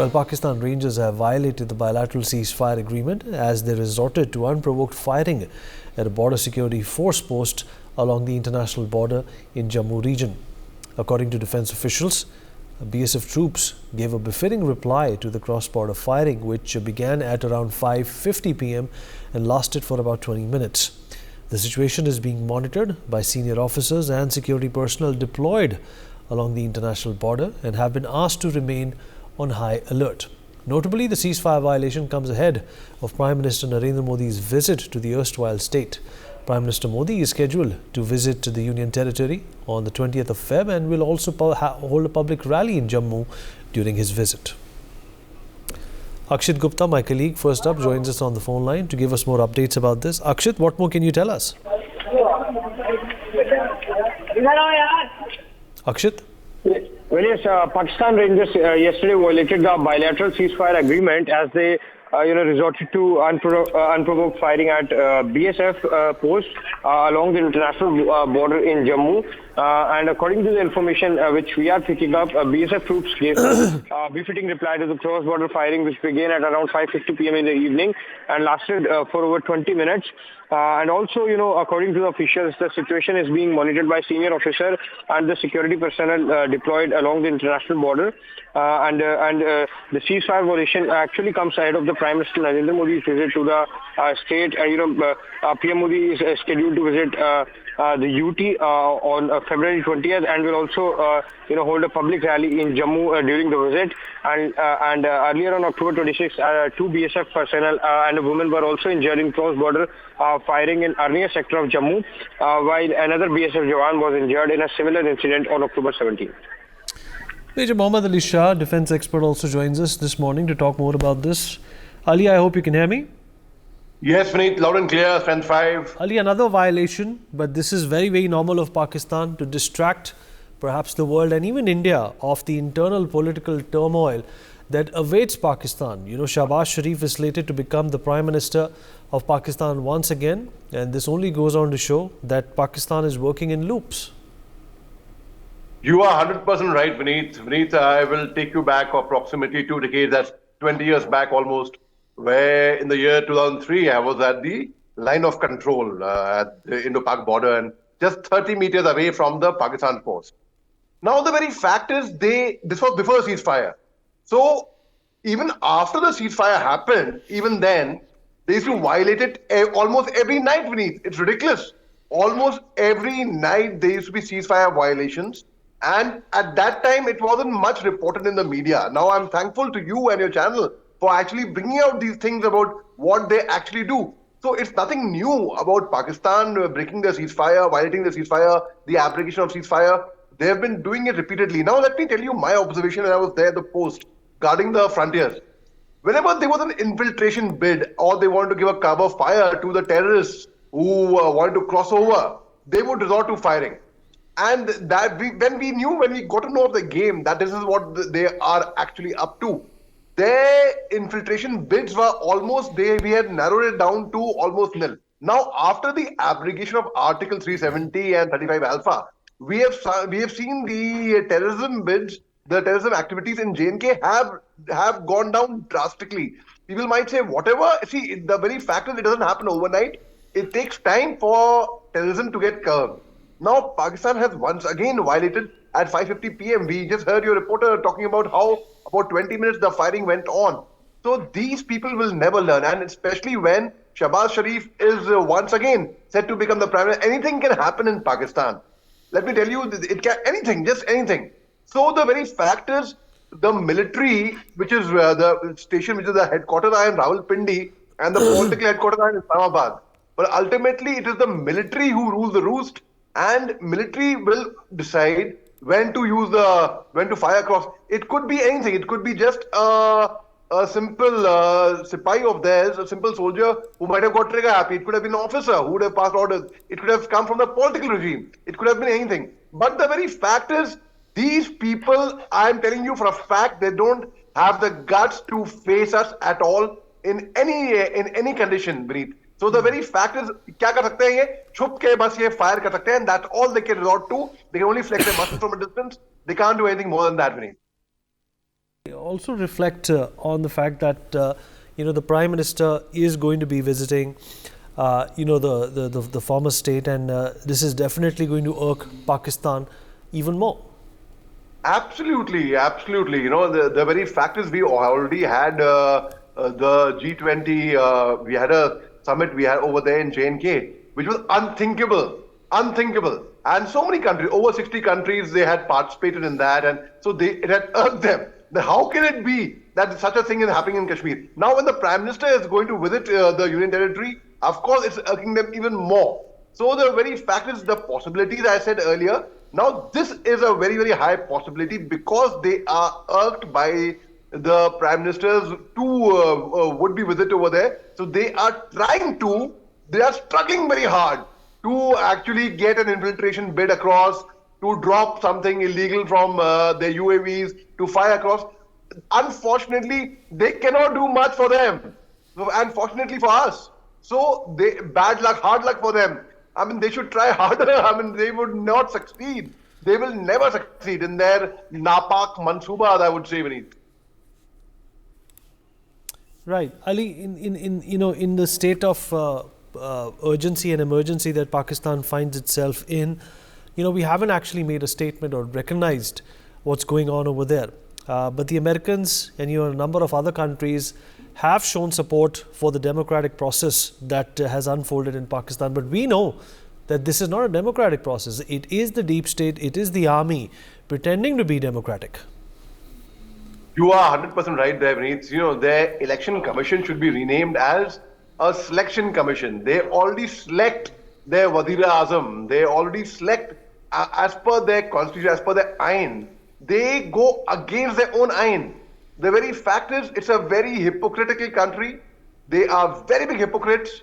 Well, Pakistan Rangers have violated the bilateral ceasefire agreement as they resorted to unprovoked firing at a border security force post along the international border in Jammu region. According to defense officials, BSF troops gave a befitting reply to the cross-border firing, which began at around 5:50 p.m. and lasted for about 20 minutes. The situation is being monitored by senior officers and security personnel deployed along the international border and have been asked to remain on high alert. Notably, the ceasefire violation comes ahead of Prime Minister Narendra Modi's visit to the erstwhile state. Prime Minister Modi is scheduled to visit the Union Territory on the 20th of Feb and will also hold a public rally in Jammu during his visit. Akshit Gupta, my colleague, first up joins us on the phone line to give us more updates about this. Akshit, what more can you tell us? Akshit? Well, yes, Pakistan Rangers yesterday violated the bilateral ceasefire agreement as they resorted to unprovoked firing at BSF post along the international border in Jammu. And according to the information which we are picking up, BSF troops gave a befitting reply to the cross-border firing, which began at around 5:50 p.m. in the evening and lasted for over 20 minutes. And also, according to the officials, the situation is being monitored by senior officer and the security personnel deployed along the international border. And the ceasefire violation actually comes ahead of the Prime Minister Narendra Modi's visit to the state. PM Modi is scheduled to visit the UT on February 20th and will also, hold a public rally in Jammu during the visit. And earlier on October 26th, two BSF personnel and a woman were also injured in cross-border firing in Arnia sector of Jammu, while another BSF Jawan was injured in a similar incident on October 17th. Major Mohammad Ali Shah, defense expert, also joins us this morning to talk more about this. Ali, I hope you can hear me. Yes, Vineet, loud and clear, strength 5. Ali, another violation, but this is very, very normal of Pakistan to distract perhaps the world and even India of the internal political turmoil that awaits Pakistan. Shahbaz Sharif is slated to become the Prime Minister of Pakistan once again, and this only goes on to show that Pakistan is working in loops. You are 100% right, Vineet. Vineet, I will take you back approximately 2 decades, that's 20 years back almost, where in the year 2003, I was at the line of control at the Indo-Pak border and just 30 meters away from the Pakistan post. Now, the very fact is, this was before the ceasefire. So, even after the ceasefire happened, even then, they used to violate it almost every night, Vineet. It's ridiculous. Almost every night, there used to be ceasefire violations. And at that time, it wasn't much reported in the media. Now, I'm thankful to you and your channel for actually bringing out these things about what they actually do. So it's nothing new about Pakistan breaking the ceasefire, violating the ceasefire, the application of ceasefire. They have been doing it repeatedly. Now, let me tell you my observation when I was there at the post guarding the frontiers. Whenever there was an infiltration bid or they wanted to give a cover fire to the terrorists who wanted to cross over, they would resort to firing. And that when we got to know of the game, that this is what they are actually up to. Their infiltration bids were we had narrowed it down to almost nil. Now, after the abrogation of Article 370 and 35 Alpha, we have seen the terrorism bids, the terrorism activities in J&K have gone down drastically. People might say, whatever. See, the very fact is it doesn't happen overnight. It takes time for terrorism to get curbed. Now, Pakistan has once again violated at 5:50 p.m. We just heard your reporter talking about how about 20 minutes the firing went on. So these people will never learn, and especially when Shahbaz Sharif is once again set to become the Prime Minister. Anything can happen in Pakistan. Let me tell you, it can anything, just anything. So the very fact is, the military, which is the station, which is the headquarters are in Rawalpindi, and the political headquarters are in Islamabad. But ultimately, it is the military who rules the roost, and military will decide when to fire across. It could be anything. It could be just a simple sipai of theirs, a simple soldier who might have got trigger happy. It could have been an officer who would have passed orders. It could have come from the political regime. It could have been anything. But the very fact is, these people, I'm telling you for a fact, they don't have the guts to face us at all in any condition, Breathe. So the very fact is, क्या कर सकते हैं ये? छुप के बस ये fire कर सकते हैं, and that's all they can resort to. They can only flex their muscles from a distance. They can't do anything more than that, Vinny. Also reflect on the fact that the Prime Minister is going to be visiting the former state, and this is definitely going to irk Pakistan even more. Absolutely, absolutely. The very fact is we already had the G20. We had a summit we had over there in J&K, which was unthinkable. And so many countries, over 60 countries, they had participated in that, and so it had irked them. Now, how can it be that such a thing is happening in Kashmir? Now, when the Prime Minister is going to visit the Union Territory, of course, it's irking them even more. So the very fact is the possibilities I said earlier. Now, this is a very, very high possibility because they are irked by the Prime Minister's two would-be visit over there. So they are struggling very hard to actually get an infiltration bid across, to drop something illegal from their UAVs, to fire across. Unfortunately, they cannot do much for them. So, unfortunately for us. So, bad luck, hard luck for them. I mean, they should try harder. I mean, they would not succeed. They will never succeed in their napak mansubas, I would say, Vineet. Right, Ali. In the state of urgency and emergency that Pakistan finds itself in, we haven't actually made a statement or recognized what's going on over there. But the Americans and a number of other countries have shown support for the democratic process that has unfolded in Pakistan. But we know that this is not a democratic process. It is the deep state, it is the army pretending to be democratic. You are 100% right there, Vineet. Their election commission should be renamed as a selection commission. They already select their Wazir-e-Azam. They already select as per their constitution, as per their ayn. They go against their own ayn. The very fact is, it's a very hypocritical country. They are very big hypocrites.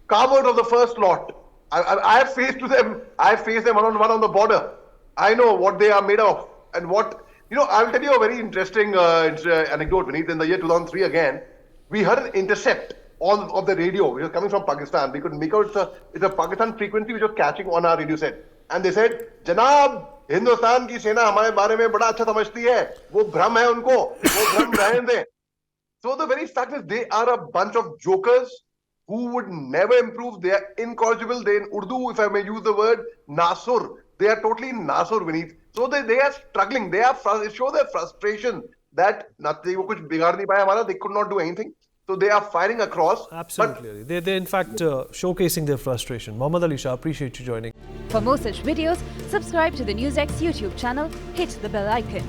Come out of the first lot. I have faced them. I have faced them one-on-one on the border. I know what they are made of. And I'll tell you a very interesting anecdote, Vineet. In the year 2003 again, we heard an intercept of the radio, which was coming from Pakistan. We could make out it's a Pakistan frequency which was catching on our radio set. And they said, Janab, Hindustan की सेना हमारे बारे में बड़ा अच्छा समझती है, वो भ्रम है उनको, वो भ्रम रहने दें. So the very fact is they are a bunch of jokers who would never improve. They are incorrigible. They, in Urdu, if I may use the word, nasur. They are totally nasur, Vineet. So they are struggling. They show their frustration that nothing, वो कुछ बिगाड़ नहीं पाया हमारा. They could not do anything. So they are firing across. Absolutely. They're in fact showcasing their frustration. Mohammad Ali Shah, appreciate you joining. For more such videos, subscribe to the NewsX YouTube channel, hit the bell icon.